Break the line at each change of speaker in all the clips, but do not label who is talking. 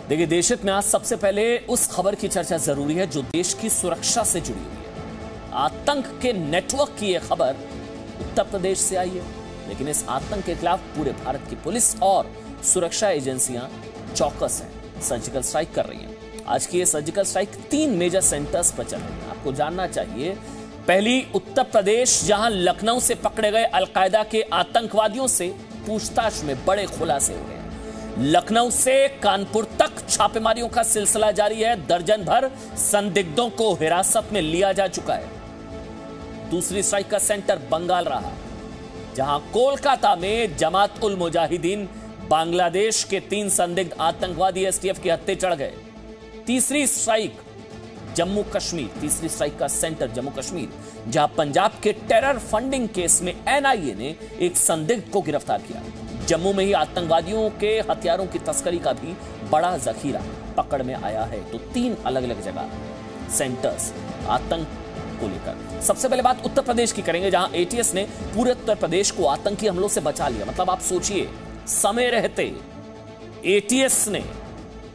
देखिए, देशहित में आज सबसे पहले उस खबर की चर्चा जरूरी है जो देश की सुरक्षा से जुड़ी हुई है। आतंक के नेटवर्क की यह खबर उत्तर प्रदेश से आई है, लेकिन इस आतंक के खिलाफ पूरे भारत की पुलिस और सुरक्षा एजेंसियां चौकस हैं, सर्जिकल स्ट्राइक कर रही हैं। आज की ये सर्जिकल स्ट्राइक 3 मेजर सेंटर्स पर चल रही है। आपको जानना चाहिए, पहली उत्तर प्रदेश, जहां लखनऊ से पकड़े गए अलकायदा के आतंकवादियों से पूछताछ में बड़े खुलासे हो रहे हैं। लखनऊ से कानपुर तक छापेमारियों का सिलसिला जारी है। दर्जन भर संदिग्धों को हिरासत में लिया जा चुका है। दूसरी स्ट्राइक का सेंटर बंगाल रहा, जहां कोलकाता में जमात उल मुजाहिदीन बांग्लादेश के 3 संदिग्ध आतंकवादी एसटीएफ के हत्थे चढ़ गए। तीसरी स्ट्राइक जम्मू कश्मीर, तीसरी स्ट्राइक का सेंटर जम्मू कश्मीर, जहां पंजाब के टेरर फंडिंग केस में एनआईए ने एक संदिग्ध को गिरफ्तार किया। जम्मू में ही आतंकवादियों के हथियारों की तस्करी का भी बड़ा जखीरा पकड़ में आया है। तो 3 अलग अलग जगह सेंटर्स आतंक को लेकर। सबसे पहले बात उत्तर प्रदेश की करेंगे, जहां एटीएस ने पूरे उत्तर प्रदेश को आतंकी हमलों से बचा लिया। मतलब आप सोचिए, समय रहते एटीएस ने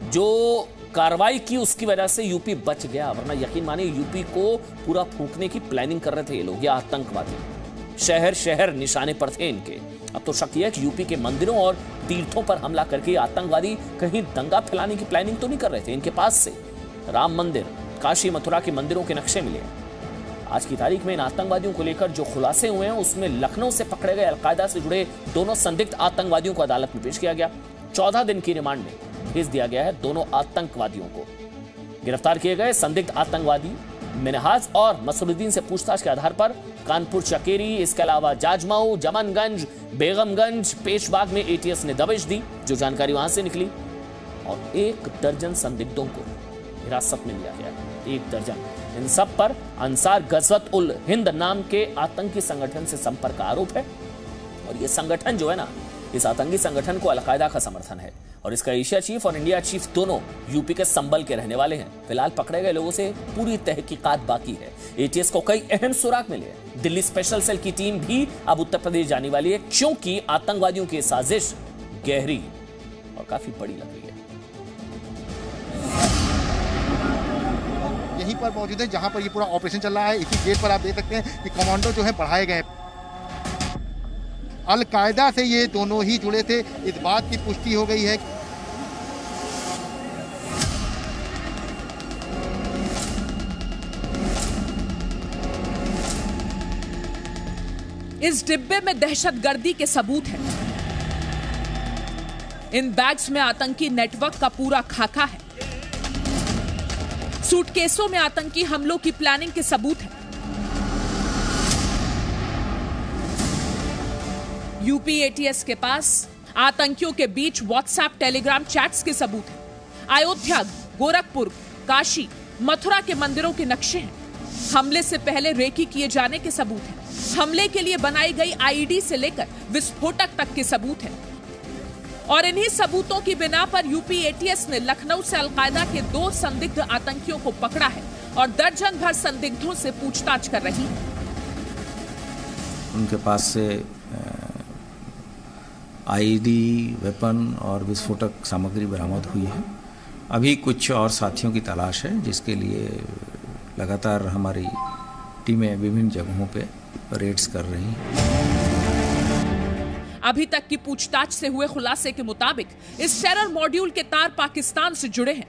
जो कार्रवाई की उसकी वजह से यूपी बच गया, वरना यकीन मानिए यूपी को पूरा फूंकने की प्लानिंग कर रहे थे ये लोग, ये आतंकवादी। शहर शहर निशाने पर थे इनके। अब तो शक यह है कि यूपी के मंदिरों और तीर्थों पर हमला करके आतंकवादी कहीं दंगा फैलाने की प्लानिंग तो नहीं कर रहे थे। इनके पास से राम मंदिर, काशी मथुरा के मंदिरों के नक्शे मिले। आज की तारीख में इन आतंकवादियों को लेकर जो खुलासे हुए हैं, उसमें लखनऊ से पकड़े गए अलकायदा से जुड़े दोनों संदिग्ध आतंकवादियों को अदालत में पेश किया गया। 14 दिन की रिमांड में भेज दिया गया है दोनों आतंकवादियों को। गिरफ्तार किए गए संदिग्ध आतंकवादी मिनहाज और मसरुद्दीन से पूछताछ के आधार पर कानपुर चकेरी, इसके अलावा जाजमाऊ, जमनगंज, बेगमगंज, पेशबाग में एटीएस ने दबिश दी, जो जानकारी वहां से निकली, और 1 दर्जन संदिग्धों को हिरासत में लिया गया। 1 दर्जन। इन सब पर अंसार गज़वत उल हिंद नाम के आतंकी संगठन से संपर्क का आरोप है। और यह संगठन जो है ना, इस आतंकी संगठन को अलकायदा का समर्थन है, और इसका एशिया चीफ और इंडिया चीफ दोनों यूपी के संबल के रहने वाले हैं। फिलहाल पकड़े गए लोगों से पूरी तहकीकात बाकी है। एटीएस को कई अहम सुराग मिले हैं। दिल्ली स्पेशल सेल की टीम भी अब उत्तर प्रदेश जाने वाली है, क्योंकि आतंकवादियों की साजिश गहरी और काफी बड़ी लग रही है।
यहीं पर मौजूद है जहां पर ये पूरा ऑपरेशन चल रहा है। इसी गेट पर आप देख सकते हैं कि कमांडो जो है बढ़ाए गए। अलकायदा से ये दोनों ही जुड़े थे, इस बात की पुष्टि हो गई है।
इस डिब्बे में दहशतगर्दी के सबूत हैं। इन बैग्स में आतंकी नेटवर्क का पूरा खाका है। सूटकेसों में आतंकी हमलों की प्लानिंग के सबूत हैं। यूपी एटीएस के पास आतंकियों के बीच व्हाट्सएप, टेलीग्राम चैट्स के सबूत हैं। अयोध्या, गोरखपुर, काशी, मथुरा के मंदिरों के नक्शे हैं। हमले से पहले रेकी किए जाने के सबूत हैं। हमले के लिए बनाई गई आईडी से लेकर विस्फोटक तक के सबूत हैं। और इन्हीं सबूतों की बिना पर यूपी एटीएस ने लखनऊ से अलकायदा के 2 संदिग्ध आतंकियों को पकड़ा है और दर्जन भर संदिग्धों से पूछताछ कर रही है।
उनके पास से आईडी, वेपन और विस्फोटक सामग्री बरामद हुई है। अभी कुछ और साथियों की तलाश है, जिसके लिए लगातार हमारी टीमें विभिन्न जगहों पे रेड्स कर रही हैं।
अभी तक की पूछताछ से हुए खुलासे के मुताबिक इस टेरर मॉड्यूल के तार पाकिस्तान से जुड़े हैं,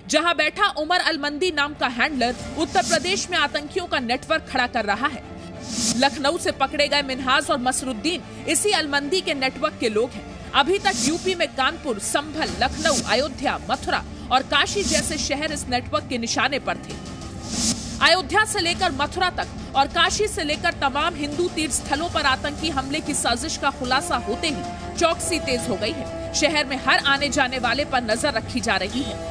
जहां बैठा उमर अलमंदी नाम का हैंडलर उत्तर प्रदेश में आतंकियों का नेटवर्क खड़ा कर रहा है। लखनऊ से पकड़े गए मिनहाज और मसरुद्दीन इसी अलमंदी के नेटवर्क के लोग हैं। अभी तक यूपी में कानपुर, संभल, लखनऊ, अयोध्या, मथुरा और काशी जैसे शहर इस नेटवर्क के निशाने पर थे। अयोध्या से लेकर मथुरा तक और काशी से लेकर तमाम हिंदू तीर्थ स्थलों पर आतंकी हमले की साजिश का खुलासा होते ही चौकसी तेज हो गई है। शहर में हर आने जाने वाले पर नजर रखी जा रही है।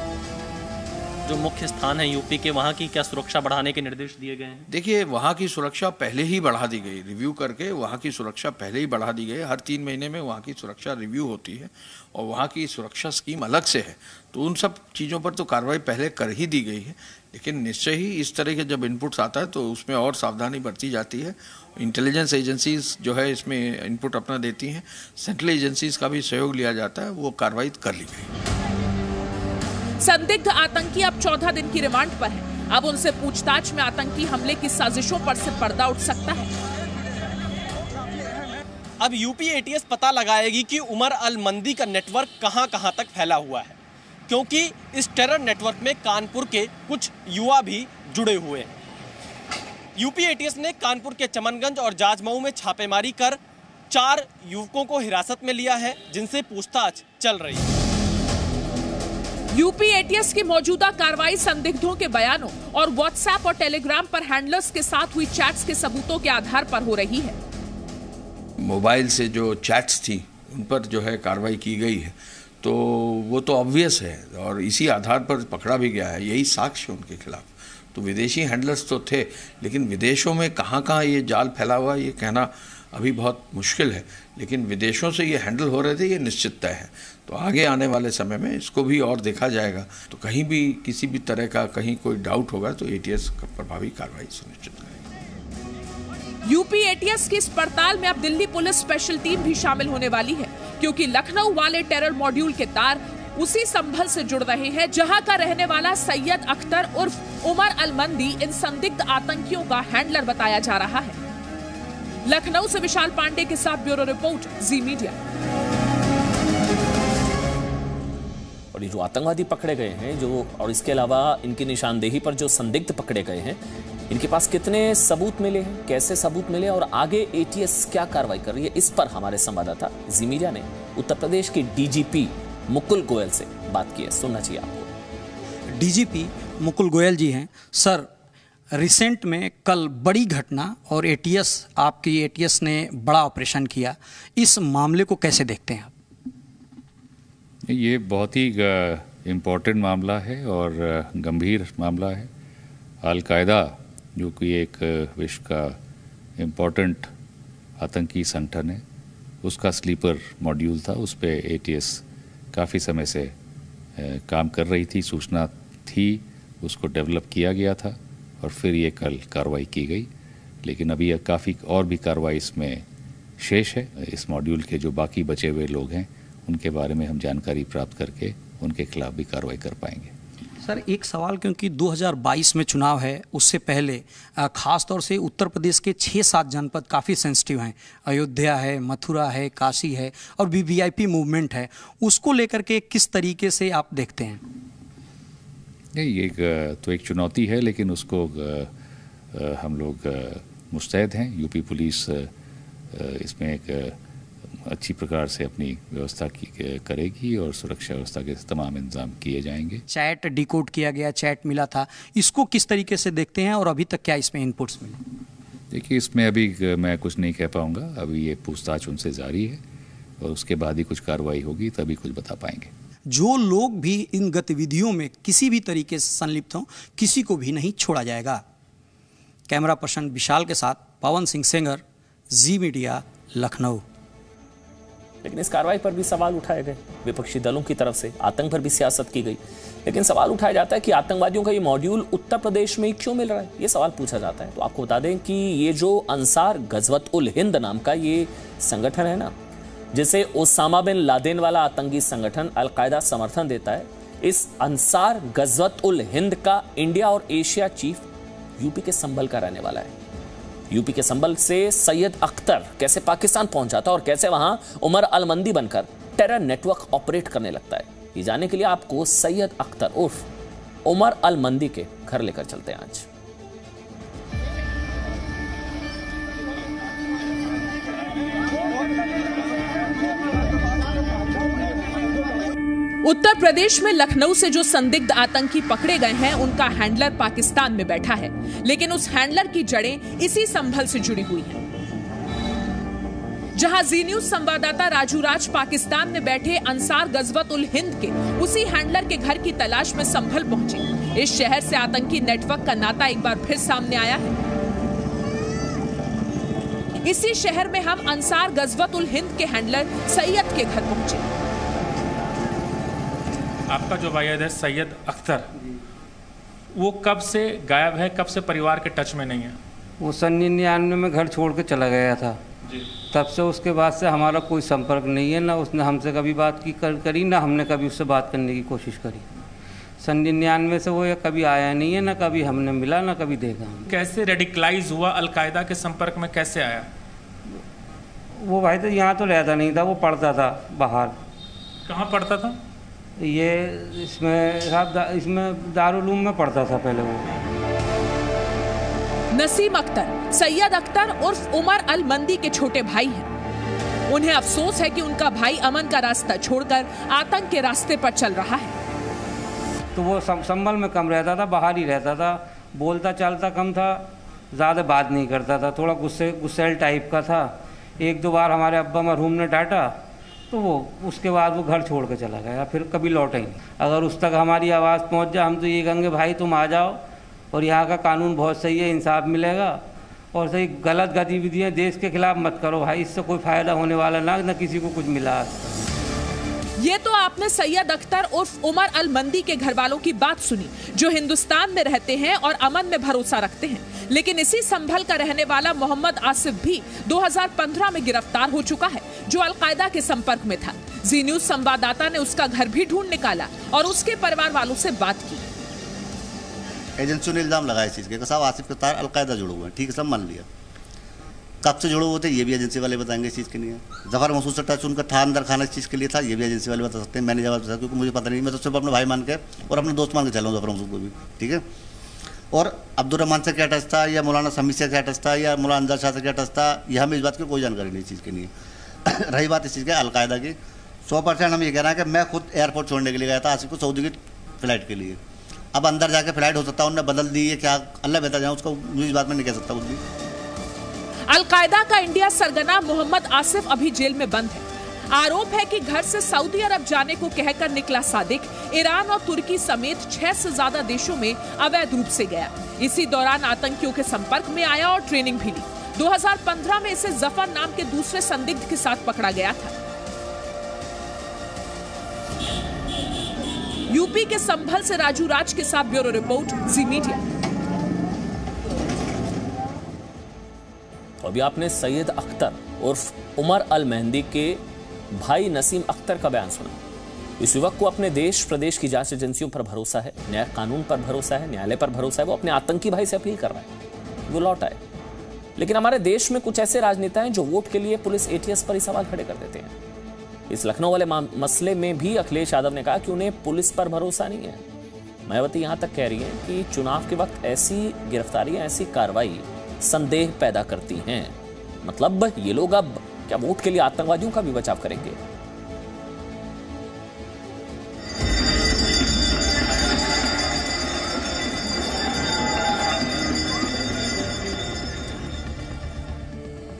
जो मुख्य स्थान है यूपी के, वहाँ की क्या सुरक्षा बढ़ाने के निर्देश दिए गए हैं?
देखिए, वहाँ की सुरक्षा पहले ही बढ़ा दी गई। रिव्यू करके वहाँ की सुरक्षा पहले ही बढ़ा दी गई। हर 3 महीने में वहाँ की सुरक्षा रिव्यू होती है और वहाँ की सुरक्षा स्कीम अलग से है। तो उन सब चीज़ों पर तो कार्रवाई पहले कर ही दी गई है, लेकिन निश्चय ही इस तरह के जब इनपुट्स आता है तो उसमें और सावधानी बरती जाती है। इंटेलिजेंस एजेंसीज जो है इसमें इनपुट अपना देती हैं, सेंट्रल एजेंसीज का भी सहयोग लिया जाता है, वो कार्रवाई कर ली गई।
संदिग्ध आतंकी अब 14 दिन की रिमांड पर है। अब उनसे पूछताछ में आतंकी हमले की साजिशों पर से पर्दा उठ सकता है।
अब यूपी एटीएस पता लगाएगी कि उमर अल मंदी का नेटवर्क कहां-कहां तक फैला हुआ है, क्योंकि इस टेरर नेटवर्क में कानपुर के कुछ युवा भी जुड़े हुए हैं। यूपी एटीएस ने कानपुर के चमनगंज और जाजमऊ में छापेमारी कर 4 युवकों को हिरासत में लिया है, जिनसे पूछताछ चल रही है।
यूपी एटीएस की मौजूदा कार्रवाई संदिग्धों के बयानों और व्हाट्सएप और टेलीग्राम पर हैंडलर्स के साथ हुई चैट्स के सबूतों के आधार पर हो रही है।
मोबाइल से जो चैट्स थी उन पर जो है कार्रवाई की गई है, तो वो तो ऑब्वियस है और इसी आधार पर पकड़ा भी गया है, यही साक्ष्य उनके खिलाफ। तो विदेशी हैंडलर्स तो थे, लेकिन विदेशों में कहाँ ये जाल फैला हुआ ये कहना अभी बहुत मुश्किल है, लेकिन विदेशों से ये हैंडल हो रहे थे ये निश्चित तय है। तो आगे आने वाले समय में इसको भी और देखा जाएगा, तो कहीं भी किसी भी तरह का कहीं कोई डाउट होगा तो एटीएस प्रभावी कार्रवाई सुनिश्चित करेगी।
यूपी एटीएस की इस पड़ताल में अब दिल्ली पुलिस स्पेशल टीम भी शामिल होने वाली है, क्योंकि लखनऊ वाले टेरर मॉड्यूल के तार उसी संभल से जुड़ रहे हैं जहां का रहने वाला सैयद अख्तर उर्फ उमर अल मंदी इन संदिग्ध आतंकियों का हैंडलर बताया जा रहा है। लखनऊ से विशाल पांडे के साथ ब्यूरो रिपोर्ट, जी मीडिया।
और ये जो आतंकवादी पकड़े गए हैं और इसके अलावा इनकी निशानदेही पर जो संदिग्ध पकड़े गए हैं, इनके पास कितने सबूत मिले हैं, कैसे सबूत मिले और आगे एटीएस क्या कार्रवाई कर रही है, इस पर हमारे संवाददाता जी मीडिया ने उत्तर प्रदेश के डीजीपी मुकुल गोयल से बात की है। सुनना चाहिए आपको।
डीजीपी मुकुल गोयल जी हैं। सर, रिसेंट में कल बड़ी घटना और आपकी एटीएस ने बड़ा ऑपरेशन किया, इस मामले को कैसे देखते हैं आप?
ये बहुत ही इम्पोर्टेंट मामला है और गंभीर मामला है। अल-कायदा जो कि एक विश्व का इम्पोर्टेंट आतंकी संगठन है, उसका स्लीपर मॉड्यूल था, उस पे एटीएस काफ़ी समय से काम कर रही थी, सूचना थी, उसको डेवलप किया गया था और फिर ये कल कार्रवाई की गई। लेकिन अभी काफ़ी और भी कार्रवाई इसमें शेष है। इस मॉड्यूल के जो बाकी बचे हुए लोग हैं उनके बारे में हम जानकारी प्राप्त करके उनके खिलाफ भी कार्रवाई कर पाएंगे।
सर, एक सवाल, क्योंकि 2022 में चुनाव है, उससे पहले खास तौर से उत्तर प्रदेश के 6-7 जनपद काफ़ी सेंसिटिव हैं। अयोध्या है, मथुरा है, काशी है और वीवीआईपी मूवमेंट है, उसको लेकर के किस तरीके से आप देखते हैं?
नहीं, ये तो एक चुनौती है, लेकिन उसको हम लोग मुस्तैद हैं। यूपी पुलिस इसमें एक अच्छी प्रकार से अपनी व्यवस्था करेगी और सुरक्षा व्यवस्था के तमाम इंतजाम किए जाएंगे।
चैट डिकोड किया गया, चैट मिला था, इसको किस तरीके से देखते हैं और अभी तक क्या इसमें इनपुट्स मिले?
देखिए, इसमें अभी मैं कुछ नहीं कह पाऊंगा, अभी ये पूछताछ उनसे जारी है और उसके बाद ही कुछ कार्रवाई होगी, तभी कुछ बता पाएंगे।
जो लोग भी इन गतिविधियों में किसी भी तरीके से संलिप्त हों, किसी को भी नहीं छोड़ा जाएगा। कैमरा पर्सन विशाल के साथ पवन सिंह सेंगर, जी मीडिया, लखनऊ।
लेकिन इस कार्रवाई पर भी सवाल उठाए गए विपक्षी दलों की तरफ से, आतंक पर भी सियासत की गई, लेकिन सवाल उठाया जाता है कि आतंकवादियों का ये मॉड्यूल उत्तर प्रदेश में ही क्यों मिल रहा है, ये सवाल पूछा जाता है। तो आपको बता दें कि ये जो अंसार गजवत उल हिंद नाम का ये संगठन है ना, जिसे ओसामा बिन लादेन वाला आतंकी संगठन अल-कायदा समर्थन देता है, इस अंसार गजवत उल हिंद का इंडिया और एशिया चीफ यूपी के संभल का रहने वाला है। यूपी के संभल से सैयद अख्तर कैसे पाकिस्तान पहुंचा था और कैसे वहां उमर अल मंदी बनकर टेरर नेटवर्क ऑपरेट करने लगता है, ये जानने के लिए आपको सैयद अख्तर उर्फ उमर अल मंदी के घर लेकर चलते हैं आज।
उत्तर प्रदेश में लखनऊ से जो संदिग्ध आतंकी पकड़े गए हैं, उनका हैंडलर पाकिस्तान में बैठा है, लेकिन उस हैंडलर की जड़ें इसी संभल से जुड़ी हुई हैं। जहां जी न्यूज संवाददाता राजू राज पाकिस्तान में बैठे अंसार गजवत उल हिंद के उसी हैंडलर के घर की तलाश में संभल पहुंचे। इस शहर से आतंकी नेटवर्क का नाता एक बार फिर सामने आया है। इसी शहर में हम अंसार गजवत उल हिंद के हैंडलर सैयद के घर पहुंचे।
आपका जो वायद है सैयद अख्तर, वो कब से गायब है, कब से परिवार के टच में नहीं है?
वो सन 99 में घर छोड़ के चला गया था जी। तब से उसके बाद से हमारा कोई संपर्क नहीं है, ना उसने हमसे कभी बात करी, ना हमने कभी उससे बात करने की कोशिश करी। सन 99 से वो ये कभी आया नहीं है, ना कभी हमने मिला, ना कभी देखा।
कैसे रेडिकलाइज हुआ, अलकायदा के संपर्क में कैसे आया?
वो भाई तो यहाँ तो रहता नहीं था, वो पढ़ता था बाहर।
कहाँ पढ़ता था?
ये इसमें दारुल-उलूम में पढ़ता था पहले वो।
नसीम अख्तर सैयद अख्तर उर्फ उमर अल मंदी के छोटे भाई हैं। उन्हें अफसोस है कि उनका भाई अमन का रास्ता छोड़कर आतंक के रास्ते पर चल रहा है।
तो वो संभल में कम रहता था, बाहर ही रहता था, बोलता चालता कम था, ज़्यादा बात नहीं करता था, थोड़ा गुस्सैल टाइप का था। एक दो बार हमारे अब्बा मरहूम ने डांटा तो वो उसके बाद वो घर छोड़ कर चला गया, फिर कभी लौटा ही नहीं। अगर उस तक हमारी आवाज़ पहुंच जाए हम तो ये कहेंगे भाई तुम आ जाओ और यहाँ का कानून बहुत सही है, इंसाफ मिलेगा, और सही गलत गतिविधियाँ देश के खिलाफ मत करो भाई, इससे कोई फ़ायदा होने वाला ना किसी को कुछ मिला।
ये तो आपने सैयद अख्तर उर्फ उमर अल मंदी के घर वालों की बात सुनी, जो हिंदुस्तान में रहते हैं और अमन में भरोसा रखते हैं। लेकिन इसी संभल का रहने वाला मोहम्मद आसिफ भी 2015 में गिरफ्तार हो चुका है, जो अलकायदा के संपर्क में था। जी न्यूज संवाददाता ने उसका घर भी ढूंढ निकाला और उसके परिवार वालों से बात की।
एजेंसियों ने इल्जाम लगाया इस चीज के, साहब आसिफ के तार अलकायदा जुड़े हुए हैं, ठीक है सब मान लिया। कब से जुड़े हुए थे ये भी एजेंसी वाले बताएंगे इस चीज़ के लिए। जफर महसूस से टच उनका था अंदर खाना इस चीज़ के लिए था, ये भी एजेंसी वाले बता सकते हैं, मैंने जवाब बता, क्योंकि मुझे पता नहीं, मैं तो सिर्फ अपने भाई मान के और अपने दोस्त मान के चला हूँ जफर महसूस को भी, ठीक है। और अब्दुलरहमान से क्या टच था, या मौलाना समी से क्या टच था, या मौलाना अंजार शाह से क्या टच था, ये हमें इस बात की कोई जानकारी नहीं इस चीज़ के लिए। रही बात इस चीज़ की अलकायदा की, 100% हम ये कह रहे हैं कि मैं खुद एयरपोर्ट छोड़ने के लिए गया था आसिफ को, सऊदी की फ्लाइट के लिए। अब अंदर जाके फ्लाइट हो सकता है उन्होंने बदल दी है, क्या अल्लाह बेहतर जाए, उसको मुझे इस बात में नहीं कह सकता कुछ भी।
अलकायदा का इंडिया सरगना मोहम्मद आसिफ अभी जेल में बंद है। आरोप है कि घर से सऊदी अरब जाने को कहकर निकला सादिक ईरान और तुर्की समेत 6 से ज्यादा देशों में अवैध रूप से गया। इसी दौरान आतंकियों के संपर्क में आया और ट्रेनिंग भी ली। 2015 में इसे जफर नाम के दूसरे संदिग्ध के साथ पकड़ा गया था। यूपी के संभल से राजू राज के साथ ब्यूरो रिपोर्ट, जी मीडिया।
अभी आपने सैयद अख्तर उर्फ उमर अल मेहंदी के भाई नसीम अख्तर का बयान सुना। इस युवक को अपने देश प्रदेश की जांच एजेंसियों पर भरोसा है, न्याय कानून पर भरोसा है, न्यायालय पर भरोसा है। वो अपने आतंकी भाई से अपील कर रहा है वो लौट आए। लेकिन हमारे देश में कुछ ऐसे राजनेता हैं जो वोट के लिए पुलिस एटीएस पर ही सवाल खड़े कर देते हैं। इस लखनऊ वाले मसले में भी अखिलेश यादव ने कहा कि उन्हें पुलिस पर भरोसा नहीं है। मायावती यहां तक कह रही है कि चुनाव के वक्त ऐसी गिरफ्तारियां, ऐसी कार्रवाई संदेह पैदा करती हैं। मतलब ये लोग अब क्या वोट के लिए आतंकवादियों का भी बचाव करेंगे?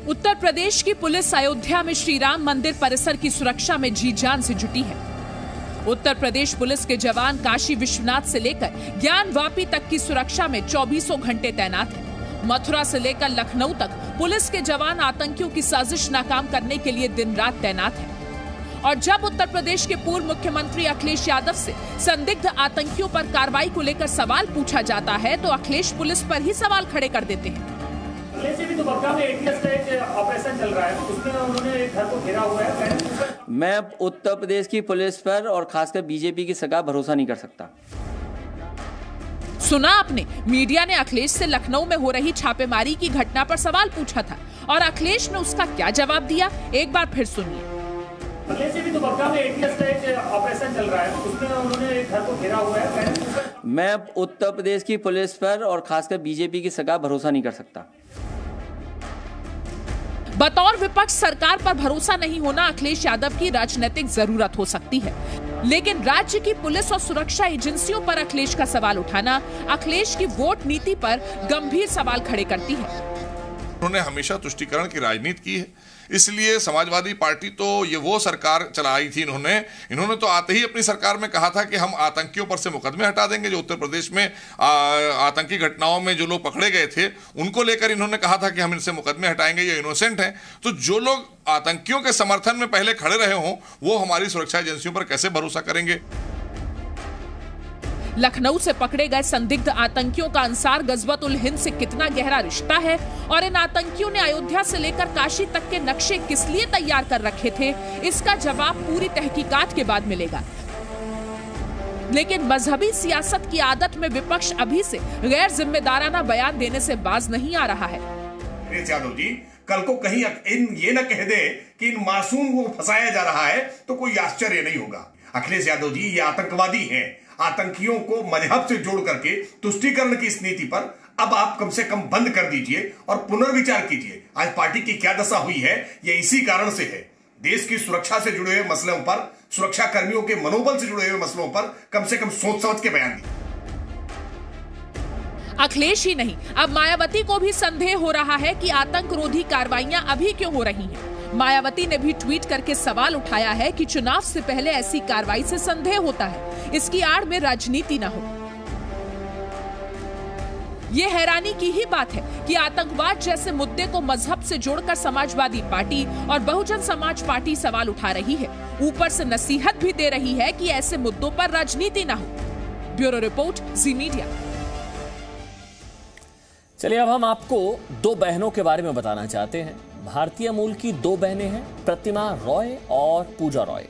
उत्तर प्रदेश की पुलिस अयोध्या में श्री राम मंदिर परिसर की सुरक्षा में जी जान से जुटी है। उत्तर प्रदेश पुलिस के जवान काशी विश्वनाथ से लेकर ज्ञान वापी तक की सुरक्षा में 24 घंटे तैनात हैं। मथुरा से लेकर लखनऊ तक पुलिस के जवान आतंकियों की साजिश नाकाम करने के लिए दिन रात तैनात हैं। और जब उत्तर प्रदेश के पूर्व मुख्यमंत्री अखिलेश यादव से संदिग्ध आतंकियों पर कार्रवाई को लेकर सवाल पूछा जाता है तो अखिलेश पुलिस पर ही सवाल खड़े कर देते हैं।
भी तो बग्गा में एटीएस का एक ऑपरेशन चल रहा है, उसमें उन्होंने एक घर को घेरा हुआ है।
मैं उत्तर प्रदेश की पुलिस पर और खासकर बीजेपी की सरकार भरोसा नहीं कर सकता।
सुना आपने, मीडिया ने अखिलेश से लखनऊ में हो रही छापेमारी की घटना पर सवाल पूछा था और अखिलेश ने उसका क्या जवाब दिया, एक बार फिर सुनिए।
भी तो बग्गा में एटीएस का एक ऑपरेशन चल रहा है, उसमें उन्होंने एक घर को घेरा हुआ है।
मैं उत्तर प्रदेश की पुलिस पर और खासकर बीजेपी की सरकार भरोसा नहीं कर सकता।
बतौर विपक्ष सरकार पर भरोसा नहीं होना अखिलेश यादव की राजनीतिक जरूरत हो सकती है, लेकिन राज्य की पुलिस और सुरक्षा एजेंसियों पर अखिलेश का सवाल उठाना अखिलेश की वोट नीति पर गंभीर सवाल खड़े करती है।
उन्होंने हमेशा तुष्टीकरण की राजनीति की है, इसलिए समाजवादी पार्टी तो ये वो सरकार चलाई थी इन्होंने तो आते ही अपनी सरकार में कहा था कि हम आतंकियों पर से मुकदमे हटा देंगे। जो उत्तर प्रदेश में आतंकी घटनाओं में जो लोग पकड़े गए थे उनको लेकर इन्होंने कहा था कि हम इनसे मुकदमे हटाएंगे, ये इनोसेंट हैं। तो जो लोग आतंकियों के समर्थन में पहले खड़े रहे हों वो हमारी सुरक्षा एजेंसियों पर कैसे भरोसा करेंगे?
लखनऊ से पकड़े गए संदिग्ध आतंकियों का अंसार गजवत उल हिंद से कितना गहरा रिश्ता है और इन आतंकियों ने अयोध्या से लेकर काशी तक के नक्शे किस लिए तैयार कर रखे थे, इसका जवाब पूरी तहकीकात के बाद मिलेगा। लेकिन मजहबी सियासत की आदत में विपक्ष अभी से गैर जिम्मेदाराना बयान देने से बाज नहीं आ रहा है।
अखिलेश यादव जी कल को कहीं ये न कह दे कि इन मासूम को फंसाया जा रहा है तो कोई आश्चर्य नहीं होगा। अखिलेश यादव जी ये आतंकवादी हैं। आतंकियों को मजहब से जोड़ करके तुष्टीकरण की इस नीति पर अब आप कम से कम बंद कर दीजिए और पुनर्विचार कीजिए। आज पार्टी की क्या दशा हुई है ये इसी कारण से है। देश की सुरक्षा से जुड़े हुए मसलों पर, सुरक्षा कर्मियों के मनोबल से जुड़े हुए मसलों पर कम से कम सोच समझ के बयान दिए।
अखिलेश ही नहीं, अब मायावती को भी संदेह हो रहा है कि आतंकरोधी कार्रवाइयां अभी क्यों हो रही हैं। मायावती ने भी ट्वीट करके सवाल उठाया है कि चुनाव से पहले ऐसी कार्रवाई से संदेह होता है, इसकी आड़ में राजनीति न हो। ये हैरानी की ही बात है कि आतंकवाद जैसे मुद्दे को मजहब से जोड़कर समाजवादी पार्टी और बहुजन समाज पार्टी सवाल उठा रही है, ऊपर से नसीहत भी दे रही है कि ऐसे मुद्दों पर राजनीति न हो। ब्यूरो रिपोर्ट, जी मीडिया।
चलिए अब हम आपको दो बहनों के बारे में बताना चाहते हैं। भारतीय मूल की दो बहनें हैं, प्रतिमा रॉय और पूजा रॉय।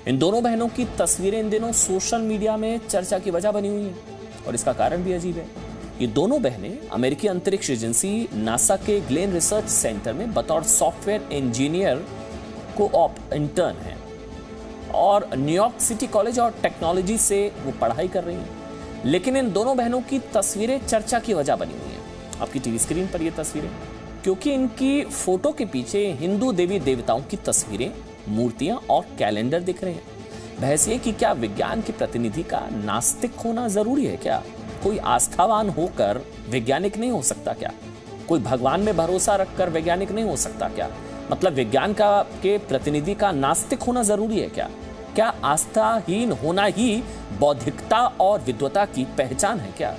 इन दोनों बहनों की तस्वीरें इन दिनों सोशल मीडिया में चर्चा की वजह बनी हुई हैं और इसका कारण भी अजीब है। ये दोनों बहनें अमेरिकी अंतरिक्ष एजेंसी नासा के ग्लेन रिसर्च सेंटर में बतौर सॉफ्टवेयर इंजीनियर को-ऑप इंटर्न हैं और न्यूयॉर्क सिटी कॉलेज और टेक्नोलॉजी से वो पढ़ाई कर रही हैं। लेकिन इन दोनों बहनों की तस्वीरें चर्चा की वजह बनी हुई हैं। आपकी टीवी स्क्रीन पर ये तस्वीरें, क्योंकि इनकी फोटो के पीछे हिंदू देवी देवताओं की तस्वीरें, मूर्तियां और कैलेंडर दिख रहे हैं। बहस ये कि क्या विज्ञान के प्रतिनिधि का नास्तिक होना जरूरी है? क्या कोई आस्थावान होकर वैज्ञानिक नहीं हो सकता? क्या कोई भगवान में भरोसा रखकर वैज्ञानिक नहीं हो सकता? क्या मतलब विज्ञान का के प्रतिनिधि का नास्तिक होना जरूरी है? क्या आस्थाहीन होना ही बौद्धिकता और विद्वता की पहचान है? क्या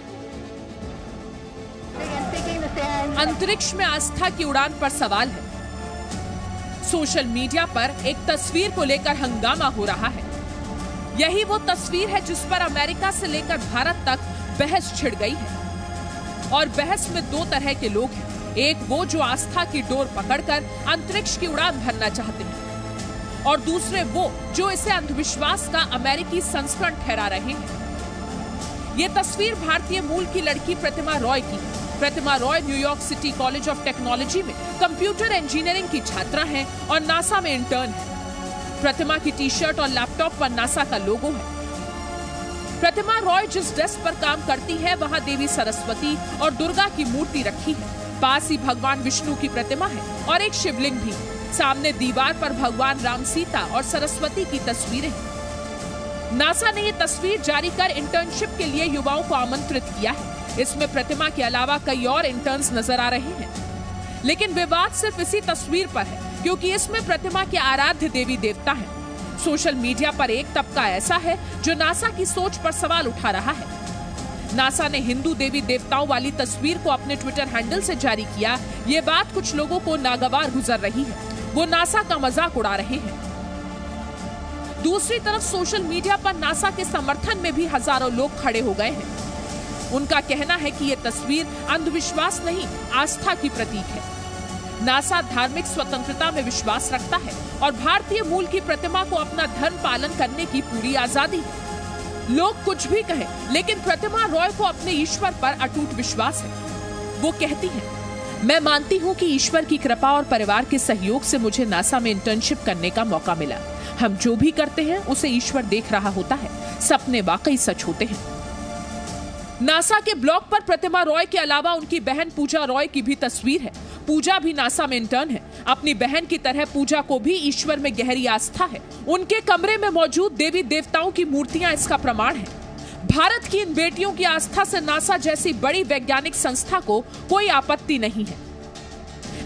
अंतरिक्ष में आस्था की उड़ान पर सवाल है। सोशल मीडिया पर एक तस्वीर को लेकर हंगामा हो रहा है। यही वो तस्वीर है जिस पर अमेरिका से लेकर भारत तक बहस छिड़ गई है। और बहस में दो तरह के लोग हैं, एक वो जो आस्था की डोर पकड़कर अंतरिक्ष की उड़ान भरना चाहते हैं और दूसरे वो जो इसे अंधविश्वास का अमेरिकी संस्करण ठहरा रहे हैं। ये तस्वीर भारतीय मूल की लड़की प्रतिमा रॉय की है। Pratima Roy New York city college of technology में कंप्यूटर इंजीनियरिंग की छात्रा हैं और नासा में इंटर्न है। प्रतिमा की टी शर्ट और लैपटॉप पर नासा का लोगो है। प्रतिमा रॉय जिस डेस्क पर काम करती है वहां देवी सरस्वती और दुर्गा की मूर्ति रखी है। पास ही भगवान विष्णु की प्रतिमा है और एक शिवलिंग भी। सामने दीवार पर भगवान राम, सीता और सरस्वती की तस्वीरें हैं। नासा ने ये तस्वीर जारी कर इंटर्नशिप के लिए युवाओं को आमंत्रित किया है। इसमें प्रतिमा के अलावा कई और इंटर्न्स नजर आ रहे हैं। लेकिन विवाद सिर्फ इसी तस्वीर पर है, क्योंकि इसमें प्रतिमा के आराध्य देवी देवता हैं। सोशल मीडिया पर एक तबका ऐसा है जो नासा की सोच पर सवाल उठा रहा है। नासा ने हिंदू देवी देवताओं वाली तस्वीर को अपने ट्विटर हैंडल से जारी किया। ये बात कुछ लोगों को नागवार गुजर रही है, वो नासा का मजाक उड़ा रहे हैं। दूसरी तरफ सोशल मीडिया पर नासा के समर्थन में भी हजारों लोग खड़े हो गए हैं। उनका कहना है कि ये तस्वीर अंधविश्वास नहीं, आस्था की प्रतीक है। नासा धार्मिक स्वतंत्रता में विश्वास रखता है और भारतीय मूल की प्रतिमा को अपना धर्म पालन करने की पूरी आजादी है। लोग कुछ भी कहें, लेकिन प्रतिमा रॉय को अपने ईश्वर पर अटूट विश्वास है। वो कहती हैं, मैं मानती हूँ कि ईश्वर की कृपा और परिवार के सहयोग से मुझे नासा में इंटर्नशिप करने का मौका मिला। हम जो भी करते हैं उसे ईश्वर देख रहा होता है। सपने वाकई सच होते हैं। नासा के ब्लॉग पर प्रतिमा रॉय के अलावा उनकी बहन पूजा रॉय की भी तस्वीर है। पूजा भी नासा में इंटर्न है। अपनी बहन की तरह पूजा को भी ईश्वर में गहरी आस्था है। उनके कमरे में मौजूद देवी देवताओं की मूर्तियां इसका प्रमाण है। भारत की इन बेटियों की आस्था से नासा जैसी बड़ी वैज्ञानिक संस्था को कोई आपत्ति नहीं है,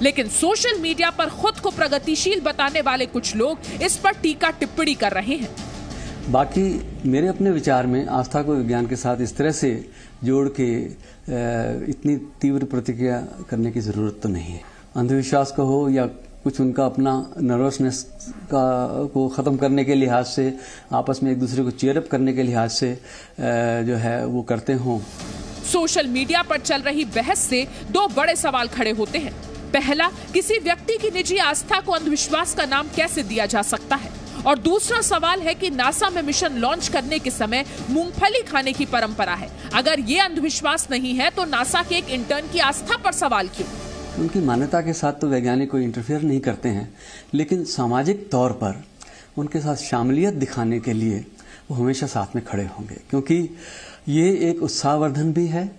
लेकिन सोशल मीडिया पर खुद को प्रगतिशील बताने वाले कुछ लोग इस पर टीका टिप्पणी कर रहे हैं।
बाकी मेरे अपने विचार में आस्था को विज्ञान के साथ इस तरह से जोड़ के इतनी तीव्र प्रतिक्रिया करने की जरूरत तो नहीं है। अंधविश्वास का हो या कुछ उनका अपना नर्वसनेस को ख़त्म करने के लिहाज से, आपस में एक दूसरे को चीयरअप करने के लिहाज से जो है वो करते हों।
सोशल मीडिया पर चल रही बहस से दो बड़े सवाल खड़े होते हैं। पहला, किसी व्यक्ति की निजी आस्था को अंधविश्वास का नाम कैसे दिया जा सकता है? और दूसरा सवाल है कि नासा में मिशन लॉन्च करने के समय मूंगफली खाने की परंपरा है। अगर ये अंधविश्वास नहीं है तो नासा के एक इंटर्न की आस्था पर सवाल क्यों?
उनकी मान्यता के साथ तो वैज्ञानिक कोई इंटरफेयर नहीं करते हैं, लेकिन सामाजिक तौर पर उनके साथ शामिलियत दिखाने के लिए वो हमेशा साथ में खड़े होंगे, क्योंकि ये एक उत्साहवर्धन भी है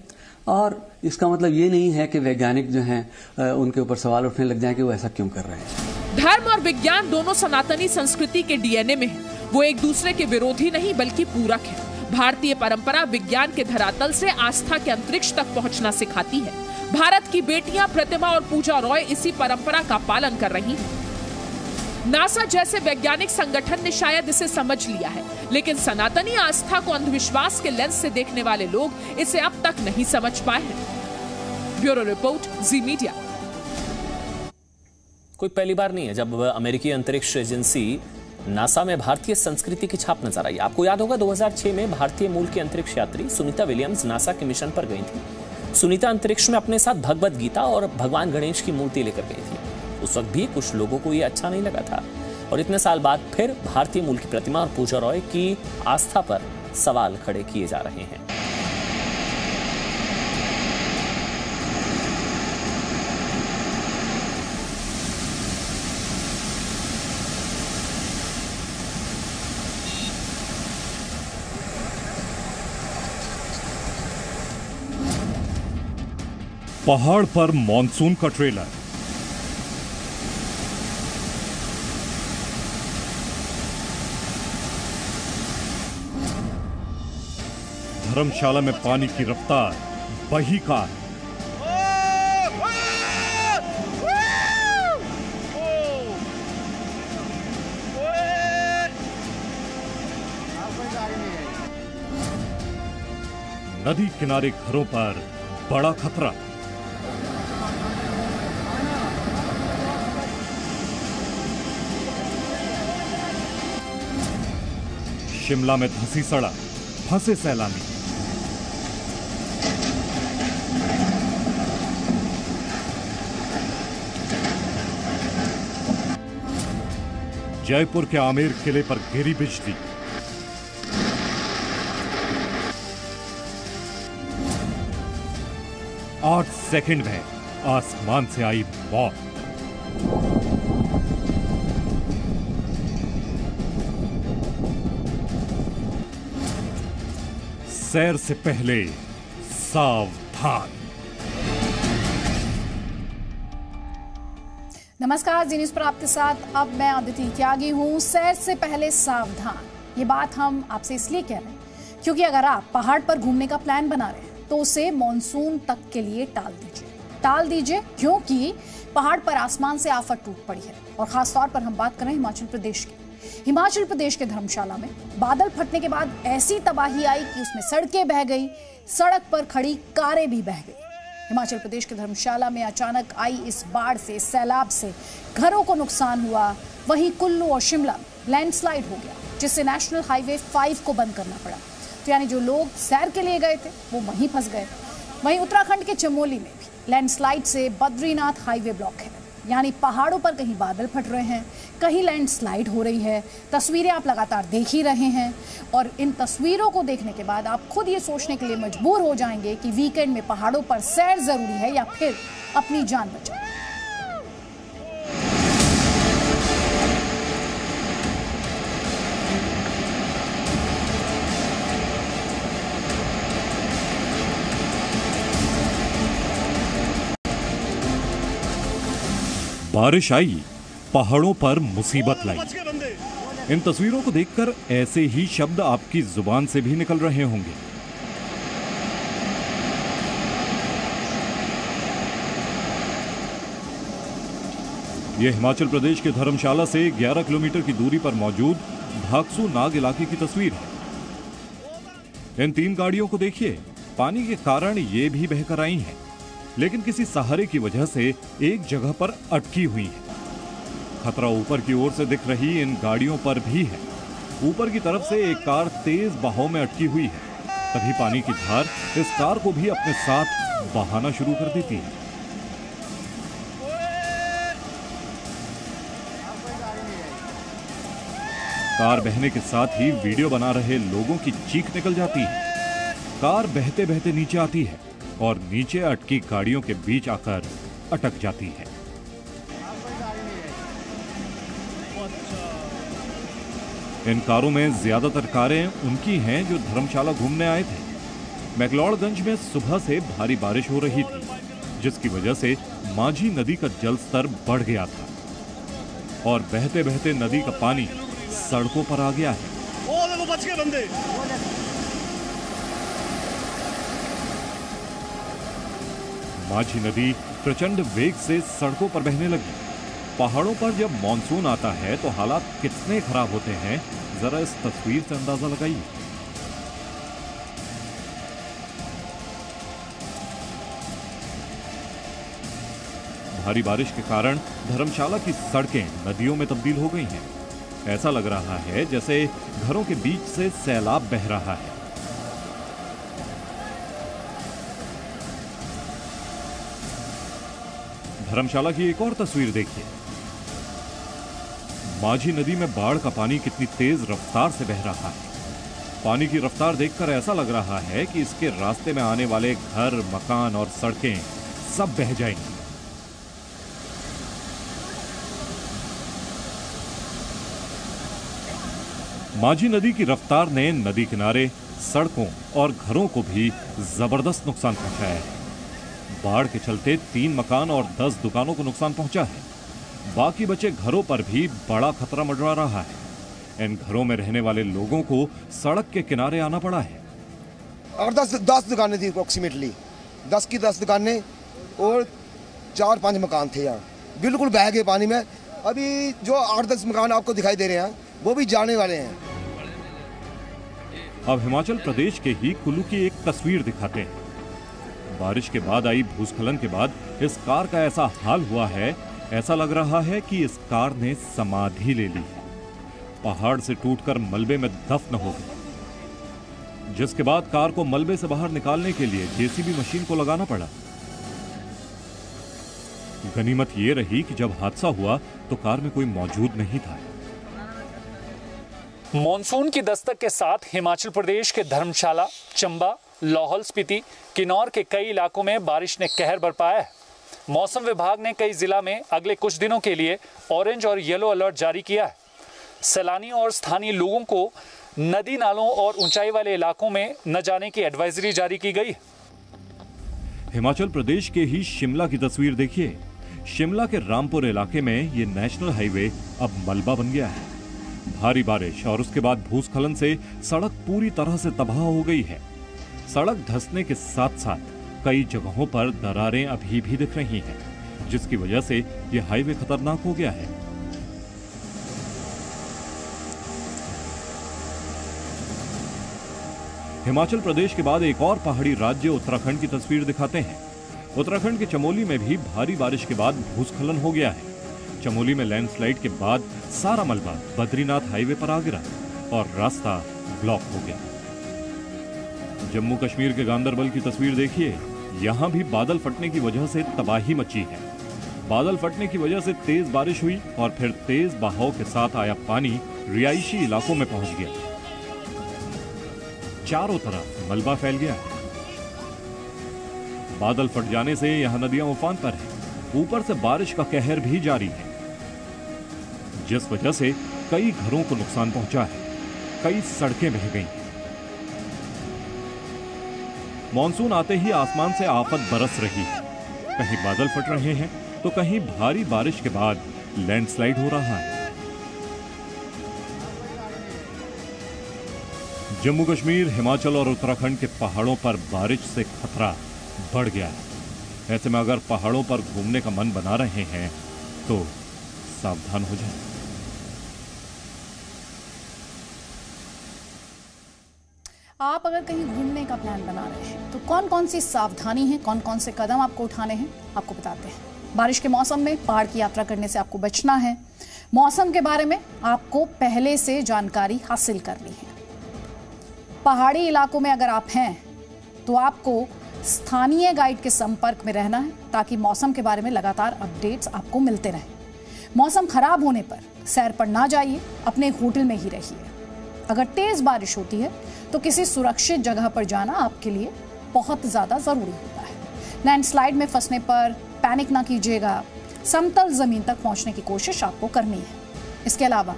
और इसका मतलब ये नहीं है कि वैज्ञानिक जो हैं उनके ऊपर सवाल उठने लग जाएं कि वो ऐसा क्यों कर रहे हैं।
धर्म और विज्ञान दोनों सनातनी संस्कृति के डीएनए में है। वो एक दूसरे के विरोधी नहीं बल्कि पूरक है। भारतीय परंपरा विज्ञान के धरातल से आस्था के अंतरिक्ष तक पहुंचना सिखाती है। भारत की बेटियां प्रतिमा और पूजा रॉय इसी परंपरा का पालन कर रही हैं। नासा जैसे वैज्ञानिक संगठन ने शायद इसे समझ लिया है, लेकिन सनातनी आस्था को अंधविश्वास के लेंस से देखने वाले लोग इसे अब तक नहीं समझ पाए हैं। ब्यूरो रिपोर्ट, जी मीडिया।
कोई पहली बार नहीं है जब अमेरिकी अंतरिक्ष एजेंसी नासा में भारतीय संस्कृति की छाप नजर आई। आपको याद होगा 2006 में भारतीय मूल की अंतरिक्ष यात्री सुनीता विलियम्स नासा के मिशन पर गई थी। सुनीता अंतरिक्ष में अपने साथ भगवद गीता और भगवान गणेश की मूर्ति लेकर गई थी। उस वक्त भी कुछ लोगों को यह अच्छा नहीं लगा था और इतने साल बाद फिर भारतीय मूल की प्रतिमा और पूजा रॉय की आस्था पर सवाल खड़े किए जा रहे हैं।
पहाड़ पर मॉनसून का ट्रेलर। धर्मशाला में पानी की रफ्तार बही कार। नदी किनारे घरों पर बड़ा खतरा। शिमला में धंसी सड़क, फंसे सैलानी। जयपुर के आमेर किले पर गिरी बिजली। आठ सेकंड में आसमान से आई मौत। सैर से पहले सावधान।
नमस्कार, जी न्यूज़ पर आपके साथ अब मैं अदिति त्यागी हूँ। सैर से पहले सावधान, ये बात हम आपसे इसलिए कह रहे हैं क्योंकि अगर आप पहाड़ पर घूमने का प्लान बना रहे हैं तो उसे मॉनसून तक के लिए टाल दीजिए क्योंकि पहाड़ पर आसमान से आफत टूट पड़ी है। और खासतौर पर हम बात करें हिमाचल प्रदेश की। हिमाचल प्रदेश के धर्मशाला में बादल फटने के बाद ऐसी तबाही आई कि उसमें सड़कें बह गई, सड़क पर खड़ी कारें भी बह गई। हिमाचल प्रदेश के धर्मशाला में अचानक आई इस बाढ़ से, सैलाब से घरों को नुकसान हुआ। वहीं कुल्लू और शिमला लैंडस्लाइड हो गया, जिससे नेशनल हाईवे 5 को बंद करना पड़ा। तो यानी जो लोग सैर के लिए गए थे वो वहीं फंस गए। वहीं उत्तराखंड के चमोली में भी लैंडस्लाइड से बद्रीनाथ हाईवे ब्लॉक है। यानी पहाड़ों पर कहीं बादल फट रहे हैं, कहीं लैंडस्लाइड हो रही है। तस्वीरें आप लगातार देख ही रहे हैं और इन तस्वीरों को देखने के बाद आप खुद ये सोचने के लिए मजबूर हो जाएंगे कि वीकेंड में पहाड़ों पर सैर जरूरी है या फिर अपनी जान बचाएं।
बारिश आई, पहाड़ों पर मुसीबत लाई। इन तस्वीरों को देखकर ऐसे ही शब्द आपकी जुबान से भी निकल रहे होंगे। यह हिमाचल प्रदेश के धर्मशाला से 11 किलोमीटर की दूरी पर मौजूद भागसू नाग इलाके की तस्वीर है। इन 3 गाड़ियों को देखिए, पानी के कारण ये भी बहकर आई हैं, लेकिन किसी सहारे की वजह से एक जगह पर अटकी हुई है। खतरा ऊपर की ओर से दिख रही इन गाड़ियों पर भी है। ऊपर की तरफ से एक कार तेज बहाव में अटकी हुई है, तभी पानी की धार इस कार को भी अपने साथ बहाना शुरू कर देती है। कार बहने के साथ ही वीडियो बना रहे लोगों की चीख निकल जाती है। कार बहते बहते नीचे आती है और नीचे अटकी गाड़ियों के बीच आकर अटक जाती है। इन कारों में ज्यादातर कारें उनकी हैं जो धर्मशाला घूमने आए थे। मैक्लोडगंज में सुबह से भारी बारिश हो रही थी, जिसकी वजह से माझी नदी का जलस्तर बढ़ गया था और बहते बहते नदी का पानी सड़कों पर आ गया है।
बच गए बंदे।
माझी नदी प्रचंड वेग से सड़कों पर बहने लगी। पहाड़ों पर जब मॉनसून आता है तो हालात कितने खराब होते हैं, जरा इस तस्वीर से अंदाजा लगाइए। भारी बारिश के कारण धर्मशाला की सड़कें नदियों में तब्दील हो गई हैं। ऐसा लग रहा है जैसे घरों के बीच से सैलाब बह रहा है। धर्मशाला की एक और तस्वीर देखिए। माझी नदी में बाढ़ का पानी कितनी तेज रफ्तार से बह रहा है। पानी की रफ्तार देखकर ऐसा लग रहा है कि इसके रास्ते में आने वाले घर, मकान और सड़कें सब बह जाएंगी। माझी नदी की रफ्तार ने नदी किनारे, सड़कों और घरों को भी जबरदस्त नुकसान पहुंचाया है। बाढ़ के चलते 3 मकान और 10 दुकानों को नुकसान पहुंचा है। बाकी बचे घरों पर भी बड़ा खतरा मंडरा रहा है। इन घरों में रहने वाले लोगों को सड़क के किनारे आना पड़ा है।
और 10 दुकानें थी अप्रोक्सीमेटली, 10 की 10 दुकानें और 4-5 मकान थे यहाँ, बिल्कुल बह गए पानी में। अभी जो 8-10 मकान आपको दिखाई दे रहे हैं वो भी जाने वाले हैं।
अब हिमाचल प्रदेश के ही कुल्लू की एक तस्वीर दिखाते हैं। बारिश के बाद आई भूस्खलन के बाद इस कार का ऐसा हाल हुआ है, ऐसा लग रहा है कि इस कार ने समाधि ले ली है। पहाड़ से टूटकर मलबे में दफन हो गई, जिसके बाद कार को मलबे से बाहर निकालने के लिए जेसीबी मशीन को लगाना पड़ा। गनीमत ये रही कि जब हादसा हुआ तो कार में कोई मौजूद नहीं था।
मॉनसून की दस्तक के साथ हिमाचल प्रदेश के धर्मशाला, चंबा, लाहौल स्पीति, किन्नौर के कई इलाकों में बारिश ने कहर बरपाया है। मौसम विभाग ने कई जिला में अगले कुछ दिनों के लिए ऑरेंज और येलो अलर्ट जारी किया है। सैलानियों और स्थानीय लोगों को नदी नालों और ऊंचाई वाले इलाकों में न जाने की एडवाइजरी जारी की गई है।
हिमाचल प्रदेश के ही शिमला की तस्वीर देखिए। शिमला के रामपुर इलाके में ये नेशनल हाईवे अब मलबा बन गया है। भारी बारिश और उसके बाद भूस्खलन से सड़क पूरी तरह से तबाह हो गई है। सड़क धंसने के साथ साथ कई जगहों पर दरारें अभी भी दिख रही हैं, जिसकी वजह से यह हाईवे खतरनाक हो गया है। हिमाचल प्रदेश के बाद एक और पहाड़ी राज्य उत्तराखंड की तस्वीर दिखाते हैं। उत्तराखंड के चमोली में भी भारी बारिश के बाद भूस्खलन हो गया है। चमोली में लैंडस्लाइड के बाद सारा मलबा बद्रीनाथ हाईवे पर आ गिरा और रास्ता ब्लॉक हो गया। जम्मू कश्मीर के गांदरबल की तस्वीर देखिए। यहां भी बादल फटने की वजह से तबाही मची है। बादल फटने की वजह से तेज बारिश हुई और फिर तेज बहाव के साथ आया पानी रिहायशी इलाकों में पहुंच गया। चारों तरफ मलबा फैल गया है। बादल फट जाने से यहां नदियां उफान पर हैं। ऊपर से बारिश का कहर भी जारी है, जिस वजह से कई घरों को नुकसान पहुंचा है। कई सड़कें बह गई हैं। मॉनसून आते ही आसमान से आफत बरस रही है। कहीं बादल फट रहे हैं तो कहीं भारी बारिश के बाद लैंडस्लाइड हो रहा है। जम्मू कश्मीर, हिमाचल और उत्तराखंड के पहाड़ों पर बारिश से खतरा बढ़ गया है। ऐसे में अगर पहाड़ों पर घूमने का मन बना रहे हैं तो सावधान हो जाएं।
आप अगर कहीं घूमने का प्लान बना रहे हैं तो कौन कौन सी सावधानी है, कौन कौन से कदम आपको उठाने हैं, आपको बताते हैं। बारिश के मौसम में पहाड़ की यात्रा करने से आपको बचना है। मौसम के बारे में आपको पहले से जानकारी हासिल करनी है। पहाड़ी इलाकों में अगर आप हैं तो आपको स्थानीय गाइड के संपर्क में रहना है ताकि मौसम के बारे में लगातार अपडेट्स आपको मिलते रहें। मौसम खराब होने पर सैर पर ना जाइए, अपने होटल में ही रहिए। अगर तेज बारिश होती है तो किसी सुरक्षित जगह पर जाना आपके लिए बहुत ज्यादा जरूरी होता है। लैंडस्लाइड में फंसने पर पैनिक ना कीजिएगा, समतल जमीन तक पहुंचने की कोशिश आपको करनी है। इसके अलावा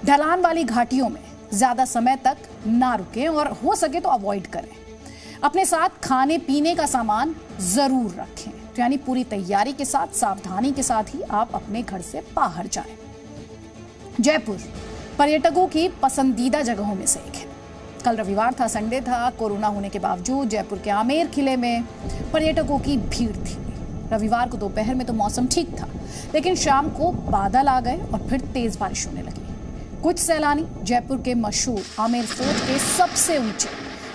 ढलान वाली घाटियों में ज्यादा समय तक ना रुकें और हो सके तो अवॉइड करें। अपने साथ खाने पीने का सामान जरूर रखें, तो यानी पूरी तैयारी के साथ, सावधानी के साथ ही आप अपने घर से बाहर जाएं। जयपुर पर्यटकों की पसंदीदा जगहों में से एक है। कल रविवार था, संडे था। कोरोना होने के बावजूद जयपुर के आमेर किले में पर्यटकों की भीड़ थी। रविवार को दोपहर में तो मौसम ठीक था, लेकिन शाम को बादल आ गए और फिर तेज बारिश होने लगी। कुछ सैलानी जयपुर के मशहूर आमेर फोर्ट के सबसे ऊंचे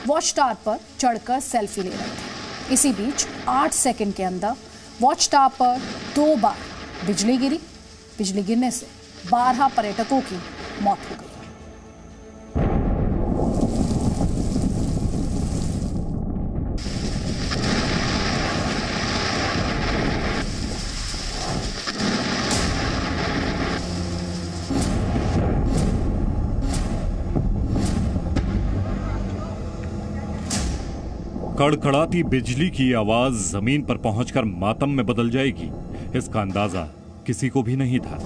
वॉच टावर पर चढ़कर सेल्फी ले रहे थे। इसी बीच 8 सेकंड के अंदर वॉच टावर पर 2 बार बिजली गिरी। बिजली गिरने से 12 पर्यटकों की मौत हो गई।
कड़कड़ाती बिजली की आवाज जमीन पर पहुंचकर मातम में बदल जाएगी, इसका अंदाजा किसी को भी नहीं था।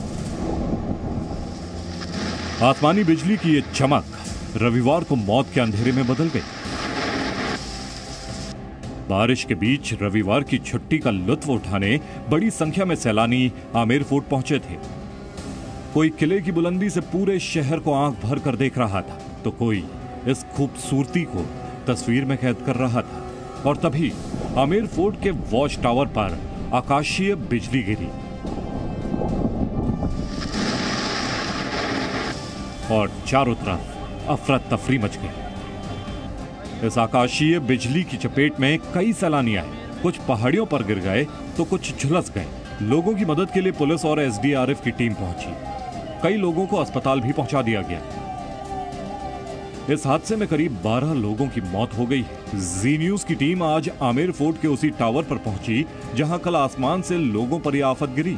आसमानी बिजली की ये चमक रविवार को मौत के अंधेरे में बदल गई। बारिश के बीच रविवार की छुट्टी का लुत्फ उठाने बड़ी संख्या में सैलानी आमेर फोर्ट पहुंचे थे। कोई किले की बुलंदी से पूरे शहर को आंख भर कर देख रहा था, तो कोई इस खूबसूरती को तस्वीर में कैद कर रहा था। और तभी आमेर फोर्ट के वॉच टावर पर आकाशीय बिजली गिरी और चारों तरफ अफरा तफरी मच गई। इस आकाशीय बिजली की चपेट में कई सैलानी आए। कुछ पहाड़ियों पर गिर गए तो कुछ झुलस गए। लोगों की मदद के लिए पुलिस और एसडीआरएफ की टीम पहुंची। कई लोगों को अस्पताल भी पहुंचा दिया गया। इस हादसे में करीब 12 लोगों की मौत हो गई। जी न्यूज की टीम आज आमेर फोर्ट के उसी टावर पर पहुंची जहां कल आसमान से लोगों पर यह आफत गिरी।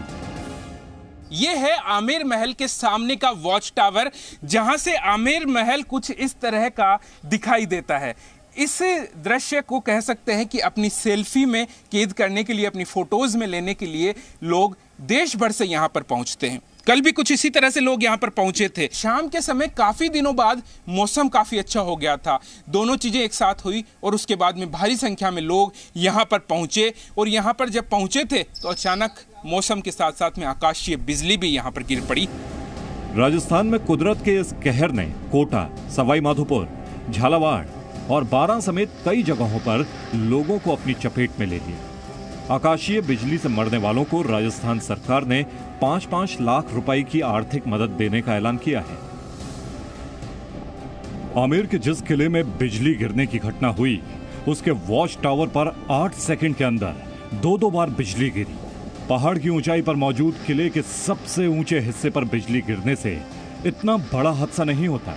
ये है आमेर महल के सामने का वॉच टावर, जहां से आमेर महल कुछ इस तरह का दिखाई देता है। इस दृश्य को कह सकते हैं कि अपनी सेल्फी में कैद करने के लिए, अपनी फोटोज में लेने के लिए लोग देश भर से यहां पर पहुंचते हैं। कल भी कुछ इसी तरह से लोग यहाँ पर पहुंचे थे। शाम के समय काफी दिनों बाद मौसम काफी अच्छा हो गया था। दोनों चीजें एक साथ हुई और उसके बाद में भारी संख्या में लोग यहाँ पर पहुंचे। और यहाँ पर जब पहुंचे थे तो अचानक मौसम के साथ साथ में आकाशीय बिजली भी यहाँ पर गिर पड़ी।
राजस्थान में कुदरत के इस कहर ने कोटा, सवाई माधोपुर, झालावाड़ और बारां समेत कई जगहों पर लोगों को अपनी चपेट में ले लिया। आकाशीय बिजली से मरने वालों को राजस्थान सरकार ने 5-5 लाख रुपए की आर्थिक मदद देने का ऐलान किया है। आमेर के जिस किले में बिजली गिरने की घटना हुई, उसके वॉच टावर पर 8 सेकंड के अंदर 2-2 बार बिजली गिरी। पहाड़ की ऊंचाई पर मौजूद किले के सबसे ऊंचे हिस्से पर बिजली गिरने से इतना बड़ा हादसा नहीं होता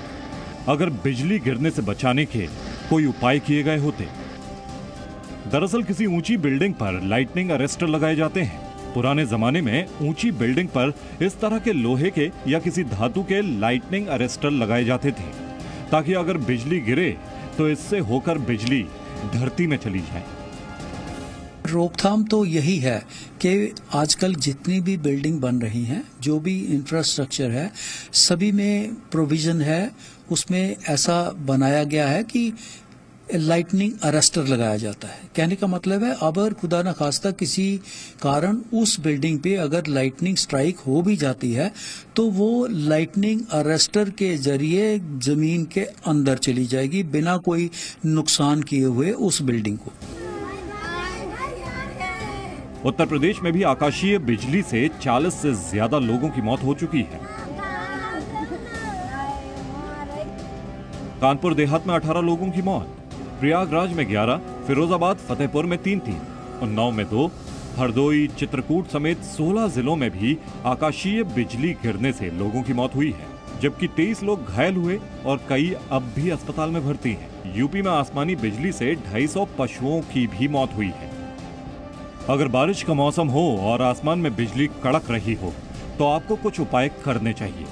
अगर बिजली गिरने से बचाने के कोई उपाय किए गए होते। दरअसल किसी ऊंची बिल्डिंग पर लाइटनिंग अरेस्टर लगाए जाते हैं। पुराने जमाने में ऊंची बिल्डिंग पर इस तरह के लोहे के या किसी धातु के लाइटनिंग अरेस्टर लगाए जाते थे, ताकि अगर बिजली गिरे तो इससे होकर बिजली धरती में चली जाए।
रोकथाम तो यही है कि आजकल जितनी भी बिल्डिंग बन रही हैं, जो भी इंफ्रास्ट्रक्चर है, सभी में प्रोविजन है, उसमें ऐसा बनाया गया है कि लाइटनिंग अरेस्टर लगाया जाता है। कहने का मतलब है, अगर खुदा न खास्ता किसी कारण उस बिल्डिंग पे अगर लाइटनिंग स्ट्राइक हो भी जाती है तो वो लाइटनिंग अरेस्टर के जरिए जमीन के अंदर चली जाएगी, बिना कोई नुकसान किए हुए उस बिल्डिंग को।
उत्तर प्रदेश में भी आकाशीय बिजली से 40 से ज्यादा लोगों की मौत हो चुकी है। कानपुर देहात में 18 लोगों की मौत, प्रयागराज में 11, फिरोजाबाद, फतेहपुर में 3-3, उन्नाव में 2, हरदोई, चित्रकूट समेत 16 जिलों में भी आकाशीय बिजली गिरने से लोगों की मौत हुई है, जबकि 23 लोग घायल हुए और कई अब भी अस्पताल में भर्ती हैं। यूपी में आसमानी बिजली से 250 पशुओं की भी मौत हुई है। अगर बारिश का मौसम हो और आसमान में बिजली कड़क रही हो तो आपको कुछ उपाय करने चाहिए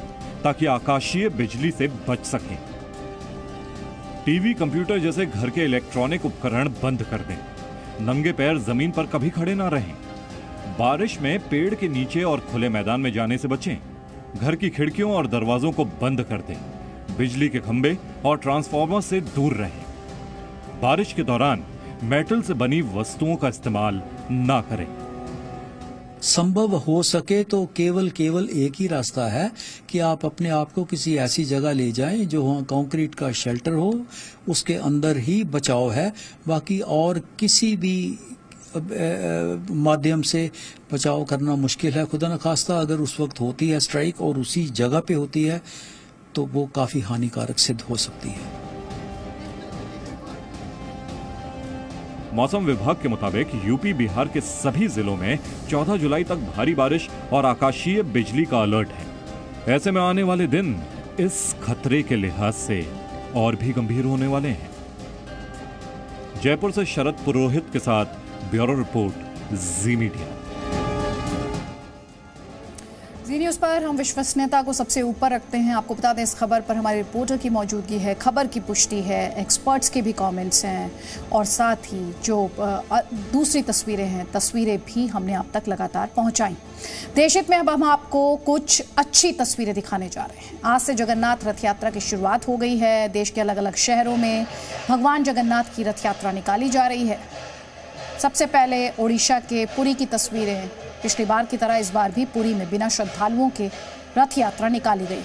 ताकि आकाशीय बिजली से बच सकें। टीवी, कंप्यूटर जैसे घर के इलेक्ट्रॉनिक उपकरण बंद कर दें। नंगे पैर जमीन पर कभी खड़े ना रहें। बारिश में पेड़ के नीचे और खुले मैदान में जाने से बचें। घर की खिड़कियों और दरवाजों को बंद कर दें। बिजली के खंभे और ट्रांसफार्मर से दूर रहें। बारिश के दौरान मेटल से बनी वस्तुओं का इस्तेमाल ना करें।
संभव हो सके तो केवल एक ही रास्ता है कि आप अपने आप को किसी ऐसी जगह ले जाएं जो वहाँ कंक्रीट का शेल्टर हो, उसके अंदर ही बचाव है। बाकी और किसी भी माध्यम से बचाव करना मुश्किल है। खुदा न खास्ता अगर उस वक्त होती है स्ट्राइक और उसी जगह पे होती है तो वो काफी हानिकारक सिद्ध हो सकती है।
मौसम विभाग के मुताबिक यूपी, बिहार के सभी जिलों में 14 जुलाई तक भारी बारिश और आकाशीय बिजली का अलर्ट है। ऐसे में आने वाले दिन इस खतरे के लिहाज से और भी गंभीर होने वाले हैं। जयपुर से शरद पुरोहित के साथ ब्यूरो रिपोर्ट, जी मीडिया।
जी न्यूज़ पर हम विश्वसनीयता को सबसे ऊपर रखते हैं। आपको बता दें, इस खबर पर हमारे रिपोर्टर की मौजूदगी है, खबर की पुष्टि है, एक्सपर्ट्स के भी कमेंट्स हैं और साथ ही जो दूसरी तस्वीरें हैं, तस्वीरें भी हमने आप तक लगातार पहुंचाई। देशहित में अब हम आपको कुछ अच्छी तस्वीरें दिखाने जा रहे हैं। आज से जगन्नाथ रथ यात्रा की शुरुआत हो गई है। देश के अलग अलग शहरों में भगवान जगन्नाथ की रथ यात्रा निकाली जा रही है। सबसे पहले ओडिशा के पुरी की तस्वीरें। पिछली बार की तरह इस बार भी पुरी में बिना श्रद्धालुओं के रथ यात्रा निकाली गई।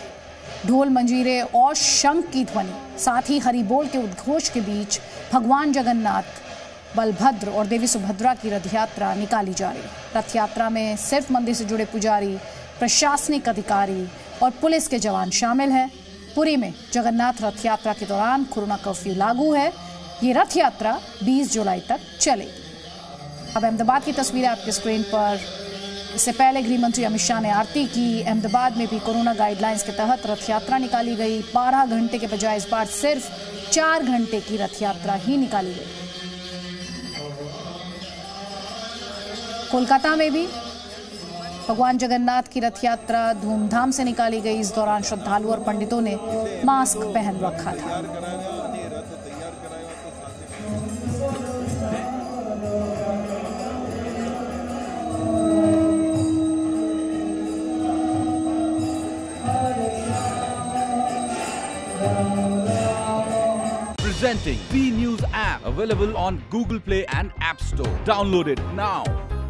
ढोल, मंजीरे और शंख की ध्वनि, साथ ही हरिबोल के उद्घोष के बीच भगवान जगन्नाथ, बलभद्र और देवी सुभद्रा की रथ यात्रा निकाली जा रही है। रथ यात्रा में सिर्फ मंदिर से जुड़े पुजारी, प्रशासनिक अधिकारी और पुलिस के जवान शामिल हैं। पुरी में जगन्नाथ रथ यात्रा के दौरान कोरोना कर्फ्यू लागू है। ये रथ यात्रा 20 जुलाई तक चलेगी। अब अहमदाबाद की तस्वीरें आपके स्क्रीन पर। इससे पहले गृह मंत्री अमित शाह ने आरती की। अहमदाबाद में भी कोरोना गाइडलाइंस के तहत रथ यात्रा निकाली गई। 12 घंटे के बजाय इस बार सिर्फ 4 घंटे की रथ यात्रा ही निकाली गई। कोलकाता में भी भगवान जगन्नाथ की रथ यात्रा धूमधाम से निकाली गई। इस दौरान श्रद्धालु और पंडितों ने मास्क पहन रखा था।
Presenting B News app, available on Google Play and App Store. Download it now.